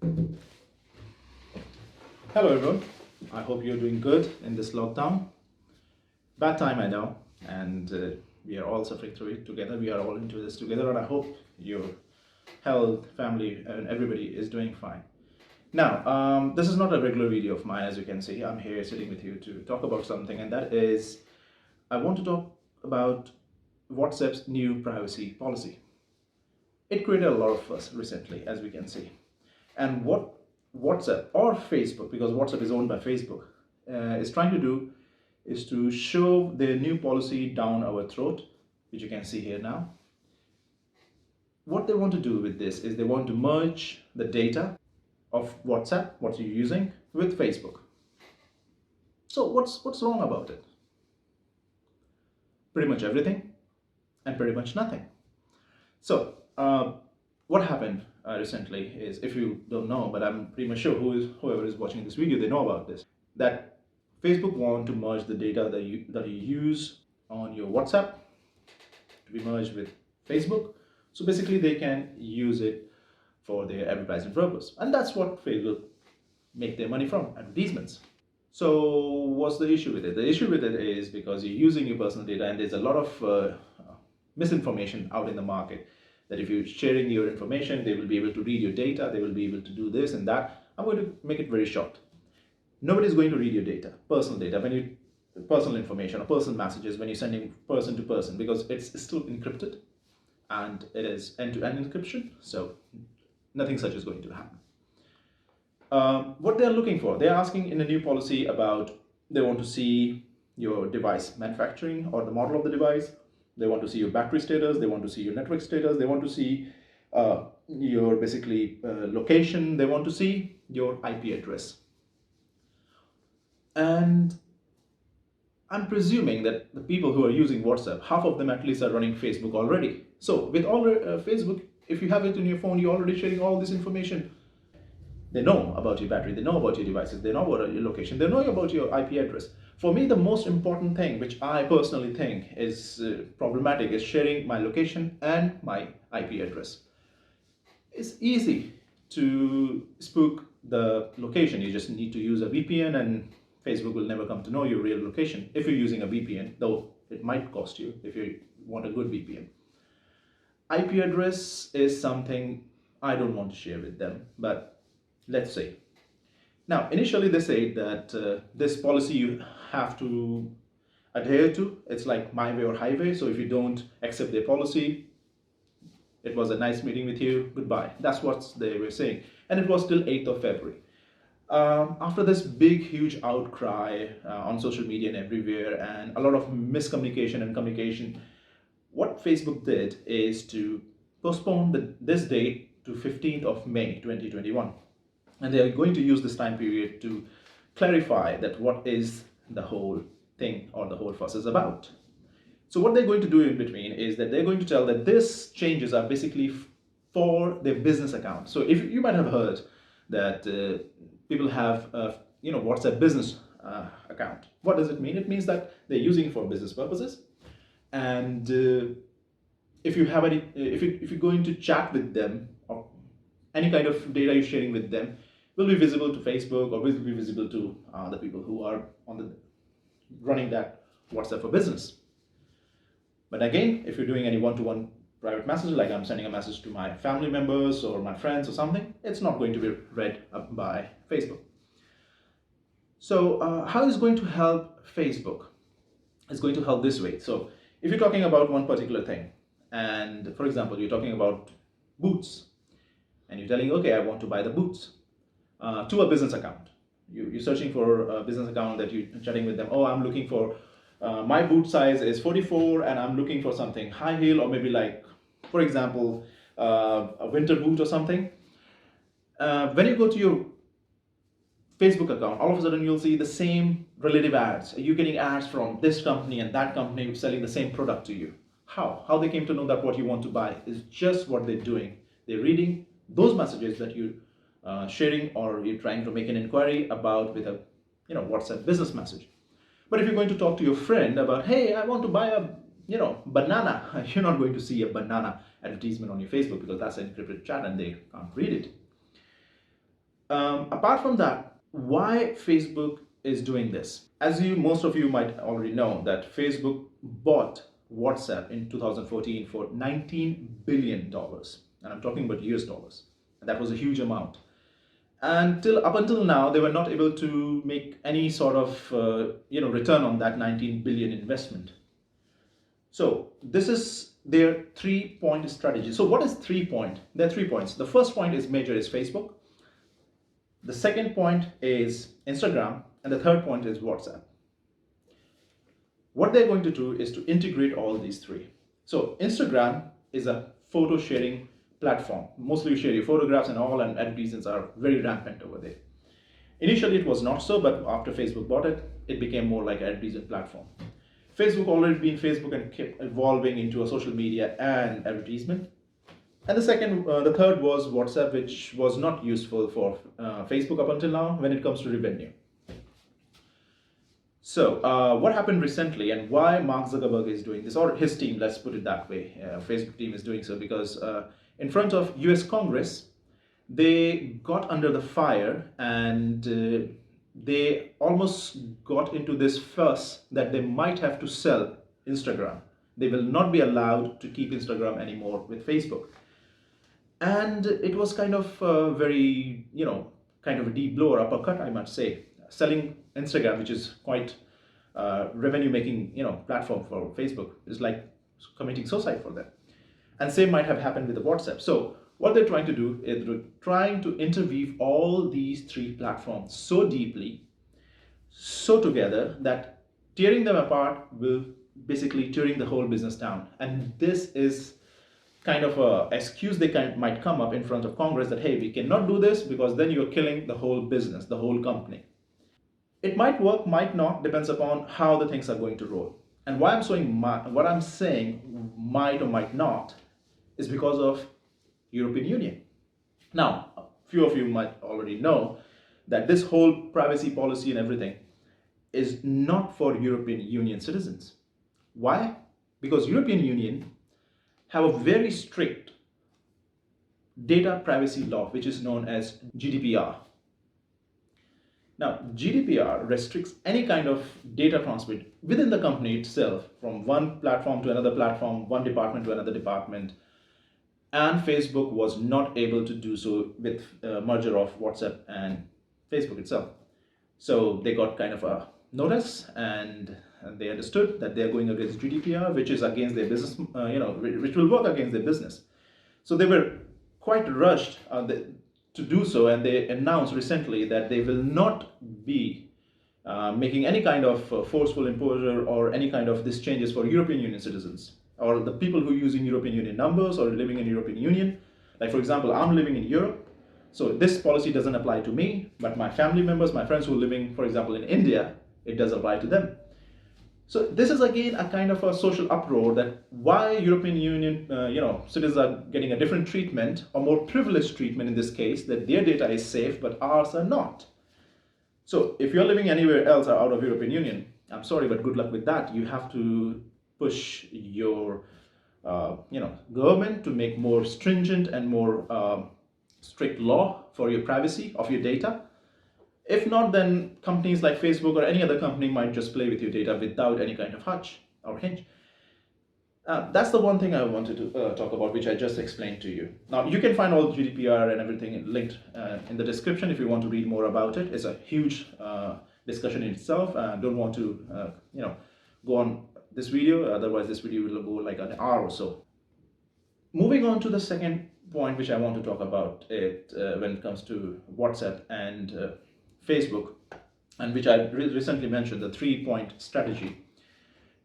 Hello everyone, I hope you're doing good in this lockdown. Bad time, I know, and we are all suffering through it together. We are all into this together, and I hope your health, family, and everybody is doing fine. Now, this is not a regular video of mine, as you can see. I'm here sitting with you to talk about something, and that is I want to talk about WhatsApp's new privacy policy. It created a lot of fuss recently, as we can see. And what WhatsApp or Facebook, because WhatsApp is owned by Facebook, is trying to do is to shove their new policy down our throat, which you can see here now. What they want to do with this is they want to merge the data of WhatsApp, what you're using, with Facebook. So what's wrong about it? Pretty much everything and pretty much nothing. So what happened recently is, if you don't know, but I'm pretty much sure whoever is watching this video, they know about this, that Facebook want to merge the data that you use on your WhatsApp to be merged with Facebook. So basically they can use it for their advertising purpose. And that's what Facebook make their money from, advertisements. So what's the issue with it? The issue with it is because you're using your personal data, and there's a lot of misinformation out in the market that if you're sharing your information, they will be able to read your data, they will be able to do this and that. I'm going to make it very short. Nobody's going to read your data, personal data, personal information or personal messages when you're sending person to person, because it's still encrypted and it is end-to-end encryption. So nothing such is going to happen. What they're looking for, they're asking in a new policy about, they want to see your device manufacturing or the model of the device. They want to see your battery status, they want to see your network status, they want to see your basically location, they want to see your IP address. And I'm presuming that the people who are using WhatsApp, half of them at least are running Facebook already. So with all Facebook, if you have it in your phone, you're already sharing all this information. They know about your battery, they know about your devices, they know about your location, they know about your IP address. For me, the most important thing, which I personally think is problematic, is sharing my location and my IP address. It's easy to spook the location. You just need to use a VPN, and Facebook will never come to know your real location if you're using a VPN, though it might cost you if you want a good VPN. IP address is something I don't want to share with them, but let's say. Now, initially they say that this policy you have to adhere to. It's like my way or highway. So if you don't accept their policy, it was a nice meeting with you, goodbye. That's what they were saying. And it was till 8th of February. After this big, huge outcry on social media and everywhere, and a lot of miscommunication and communication, what Facebook did is to postpone this date to 15th of May 2021. And they are going to use this time period to clarify that what is the whole thing or the whole fuss is about. So what they're going to do in between is that they're going to tell that these changes are basically for their business account. So if you might have heard that people have WhatsApp business account. What does it mean? It means that they're using it for business purposes. And if you have any, if you're going to chat with them, or any kind of data you're sharing with them, will be visible to Facebook or will be visible to the people who are running that WhatsApp for business. But again, if you're doing any one-to-one private message, like I'm sending a message to my family members or my friends or something, it's not going to be read by Facebook. So how is it going to help Facebook? It's going to help this way. So if you're talking about one particular thing, and for example, you're talking about boots, and you're telling, okay, I want to buy the boots to a business account. You're searching for a business account that you're chatting with them. Oh, I'm looking for, my boot size is 44 and I'm looking for something high heel, or maybe like, for example, a winter boot or something. When you go to your Facebook account, all of a sudden you'll see the same relative ads. You're getting ads from this company and that company selling the same product to you. How they came to know that what you want to buy is just what they're doing. They're reading those messages that you sharing, or you're trying to make an inquiry about with a WhatsApp business message. But if you're going to talk to your friend about, hey, I want to buy a banana, you're not going to see a banana advertisement on your Facebook, because that's an encrypted chat and they can't read it. Apart from that, why Facebook is doing this? As most of you might already know, that Facebook bought WhatsApp in 2014 for $19 billion, and I'm talking about US dollars, and that was a huge amount. And up until now, they were not able to make any sort of return on that 19 billion investment. So this is their 3-point strategy. So what is 3-point? There are 3 points. The first point is major is Facebook. The second point is Instagram, and the third point is WhatsApp. What they're going to do is to integrate all these three. So Instagram is a photo sharing platform. Mostly you share your photographs and all, and advertisements are very rampant over there. Initially it was not so, but after Facebook bought it, it became more like an advertisement platform. Facebook already been Facebook and kept evolving into a social media and advertisement. And the third was WhatsApp, which was not useful for Facebook up until now when it comes to revenue. So what happened recently, and why Mark Zuckerberg is doing this, or his team, let's put it that way, Facebook team is doing so because in front of US Congress, they got under the fire, and they almost got into this fuss that they might have to sell Instagram. They will not be allowed to keep Instagram anymore with Facebook. And it was kind of very, kind of a deep blow or uppercut, I must say. Selling Instagram, which is quite revenue making, platform for Facebook, is like committing suicide for them. And same might have happened with the WhatsApp. So what they're trying to do is they're trying to interweave all these three platforms so deeply, so together, that tearing them apart will basically tearing the whole business down. And this is kind of a excuse they might come up in front of Congress that, hey, we cannot do this because then you're killing the whole business, the whole company. It might work, might not, depends upon how the things are going to roll. And why what I'm saying might or might not is because of European Union. Now, a few of you might already know that this whole privacy policy and everything is not for European Union citizens. Why? Because European Union have a very strict data privacy law, which is known as GDPR. Now, GDPR restricts any kind of data transfer within the company itself, from one platform to another platform, one department to another department. And Facebook was not able to do so with merger of WhatsApp and Facebook itself. So they got kind of a notice, and they understood that they're going against GDPR, which is against their business, which will work against their business. So they were quite rushed to do so, and they announced recently that they will not be making any kind of forceful imposure or any kind of these changes for European Union citizens or the people who are using European Union numbers or living in European Union. Like, for example, I'm living in Europe, so this policy doesn't apply to me, but my family members, my friends who are living, for example, in India, it does apply to them. So this is again a kind of a social uproar that why European Union citizens are getting a different treatment, or more privileged treatment in this case, that their data is safe but ours are not. So if you're living anywhere else or out of European Union, I'm sorry, but good luck with that. You have to push your government to make more stringent and more strict law for your privacy of your data. If not, then companies like Facebook or any other company might just play with your data without any kind of hutch or hinge. That's the one thing I wanted to talk about, which I just explained to you. Now, you can find all GDPR and everything linked in the description if you want to read more about it. It's a huge discussion in itself. Don't want to go on this video, otherwise this video will go like an hour or so. Moving on to the second point, which I want to talk about when it comes to WhatsApp and Facebook, and which I recently mentioned, the 3-point strategy,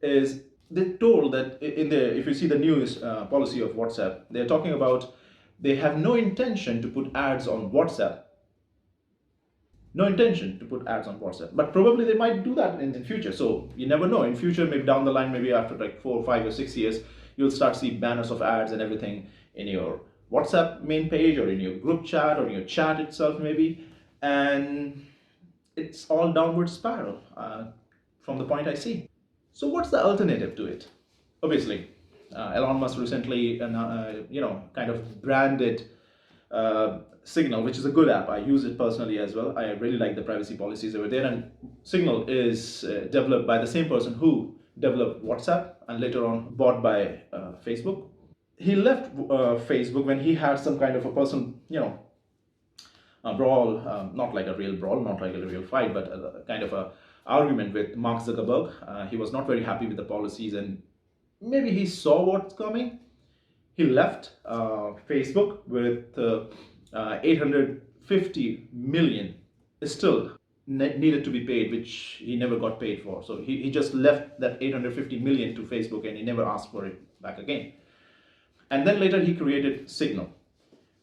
is they told that if you see the news policy of WhatsApp, they're talking about they have no intention to put ads on WhatsApp. No intention to put ads on WhatsApp, but probably they might do that in the future. So you never know. In future, maybe down the line, maybe after like 4, 5, or 6 years, you'll start see banners of ads and everything in your WhatsApp main page or in your group chat or in your chat itself maybe, and it's all downward spiral from the point I see. So what's the alternative to it? Obviously, Elon Musk recently, kind of branded Signal, which is a good app. I use it personally as well. I really like the privacy policies over there. And Signal is developed by the same person who developed WhatsApp and later on bought by Facebook. He left Facebook when he had some kind of a person, a brawl, not like a real brawl, not like a real fight, but a kind of a argument with Mark Zuckerberg. He was not very happy with the policies, and maybe he saw what's coming. He left Facebook with 850 million still needed to be paid, which he never got paid for. So he just left that 850 million to Facebook and he never asked for it back again. And then later he created Signal.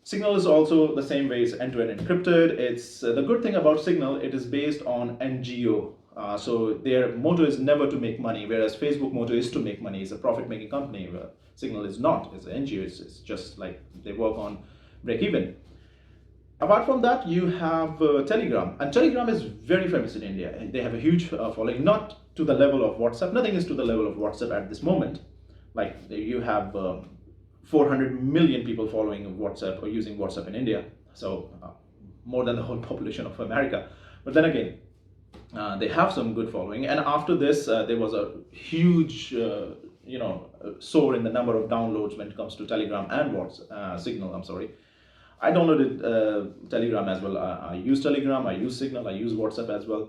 Signal is also the same way, it's end-to-end encrypted. It's the good thing about Signal, it is based on NGO. So their motto is never to make money, whereas Facebook motto is to make money. It's a profit-making company. Signal is not. It's an NGO. It's just like they work on break-even. Apart from that, you have Telegram. And Telegram is very famous in India. They have a huge following, not to the level of WhatsApp. Nothing is to the level of WhatsApp at this moment. Like you have 400 million people following WhatsApp or using WhatsApp in India. So more than the whole population of America. But then again, they have some good following. And after this, there was a huge, soar in the number of downloads when it comes to Telegram and Signal, I'm sorry. I downloaded Telegram as well. I use Telegram, I use Signal, I use WhatsApp as well.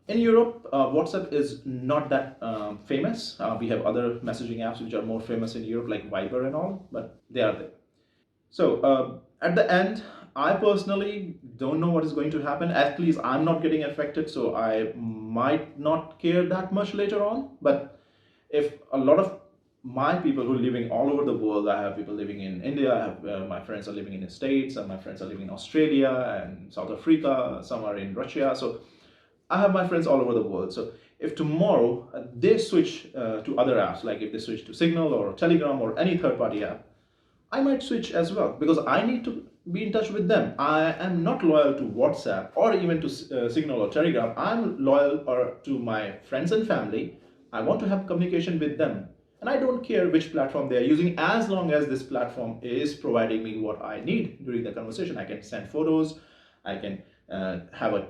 In Europe, WhatsApp is not that famous. We have other messaging apps which are more famous in Europe, like Viber and all, but they are there. So at the end, I personally don't know what is going to happen. At least I'm not getting affected, so I might not care that much later on. But if a lot of my people who are living all over the world, I have people living in India, I have my friends are living in the States, and my friends are living in Australia and South Africa, some are in Russia. So I have my friends all over the world. So if tomorrow they switch to other apps, like if they switch to Signal or Telegram or any third-party app, I might switch as well because I need to be in touch with them. I am not loyal to WhatsApp or even to Signal or Telegram. I'm loyal to my friends and family. I want to have communication with them. And I don't care which platform they are using as long as this platform is providing me what I need during the conversation. I can send photos, I can have a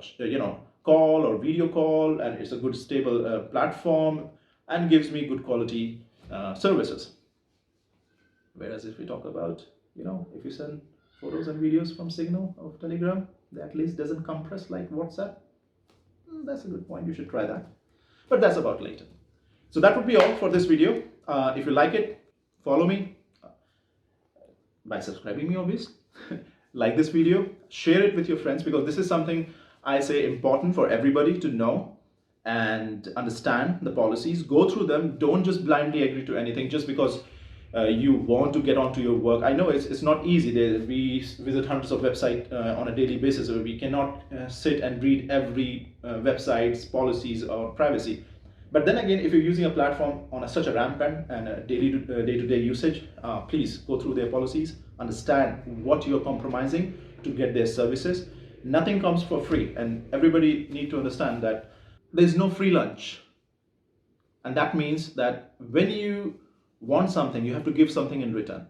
call or video call, and it's a good stable platform and gives me good quality services. Whereas if we talk about, if you send photos and videos from Signal or Telegram, that at least doesn't compress like WhatsApp. That's a good point, you should try that. But that's about later. So that would be all for this video. If you like it, follow me by subscribing me, obviously. Like this video, share it with your friends, because this is something I say important for everybody to know and understand the policies. Go through them. Don't just blindly agree to anything just because you want to get onto your work. I know it's not easy. We visit hundreds of websites on a daily basis. So we cannot sit and read every website's policies or privacy. But then again, if you're using a platform on such a rampant and a day-to-day usage, please go through their policies, understand what you're compromising to get their services. Nothing comes for free, and everybody need to understand that there's no free lunch. And that means that when you want something, you have to give something in return.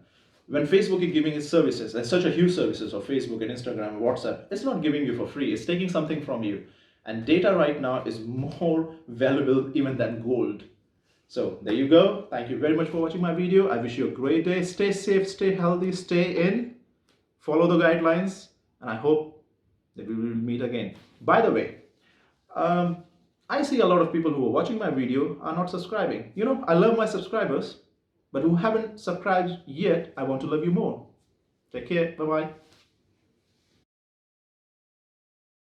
When Facebook is giving its services, and such a huge services of Facebook and Instagram and WhatsApp, it's not giving you for free, it's taking something from you. And data right now is more valuable even than gold. So there you go. Thank you very much for watching my video. I wish you a great day. Stay safe, stay healthy, stay in, follow the guidelines, and I hope that we will meet again. By the way, I see a lot of people who are watching my video are not subscribing. I love my subscribers, but who haven't subscribed yet, I want to love you more. Take care. Bye-bye.